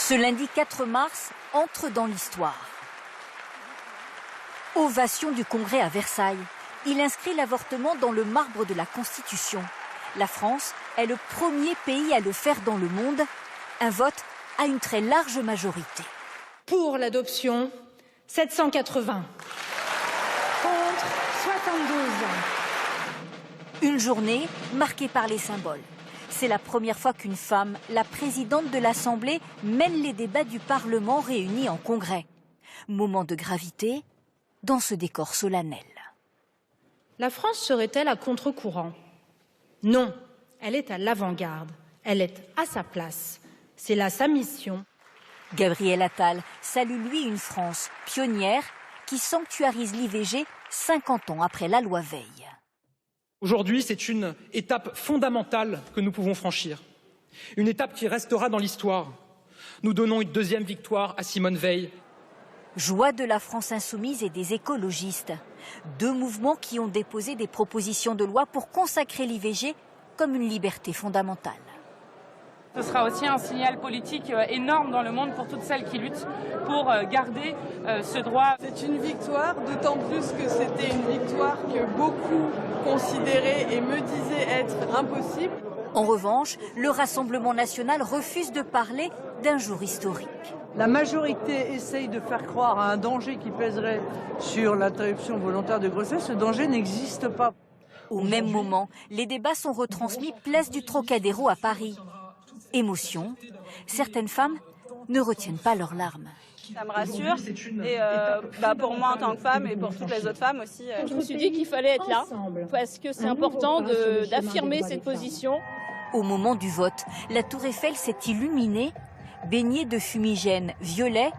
Ce lundi 4 mars entre dans l'histoire. Ovation du Congrès à Versailles. Il inscrit l'avortement dans le marbre de la Constitution. La France est le premier pays à le faire dans le monde. Un vote à une très large majorité. Pour l'adoption, 780. Contre, 72. Une journée marquée par les symboles. C'est la première fois qu'une femme, la présidente de l'Assemblée, mène les débats du Parlement réunis en congrès. Moment de gravité dans ce décor solennel. La France serait-elle à contre-courant? Non, elle est à l'avant-garde. Elle est à sa place. C'est là sa mission. Gabriel Attal salue lui une France pionnière qui sanctuarise l'IVG 50 ans après la loi Veil. Aujourd'hui, c'est une étape fondamentale que nous pouvons franchir. Une étape qui restera dans l'histoire. Nous donnons une deuxième victoire à Simone Veil. Joie de la France insoumise et des écologistes. Deux mouvements qui ont déposé des propositions de loi pour consacrer l'IVG comme une liberté fondamentale. Ce sera aussi un signal politique énorme dans le monde pour toutes celles qui luttent pour garder ce droit. C'est une victoire, d'autant plus que c'était une victoire que beaucoup considéraient et me disaient être impossible. En revanche, le Rassemblement national refuse de parler d'un jour historique. La majorité essaye de faire croire à un danger qui pèserait sur l'interruption volontaire de grossesse. Ce danger n'existe pas. Au même moment, les débats sont retransmis place du Trocadéro à Paris. Émotion, certaines femmes ne retiennent pas leurs larmes. Ça me rassure et pour moi en tant que femme et pour toutes les autres femmes aussi. Je me suis dit qu'il fallait être là parce que c'est important d'affirmer cette position. Au moment du vote, la tour Eiffel s'est illuminée, baignée de fumigène violet.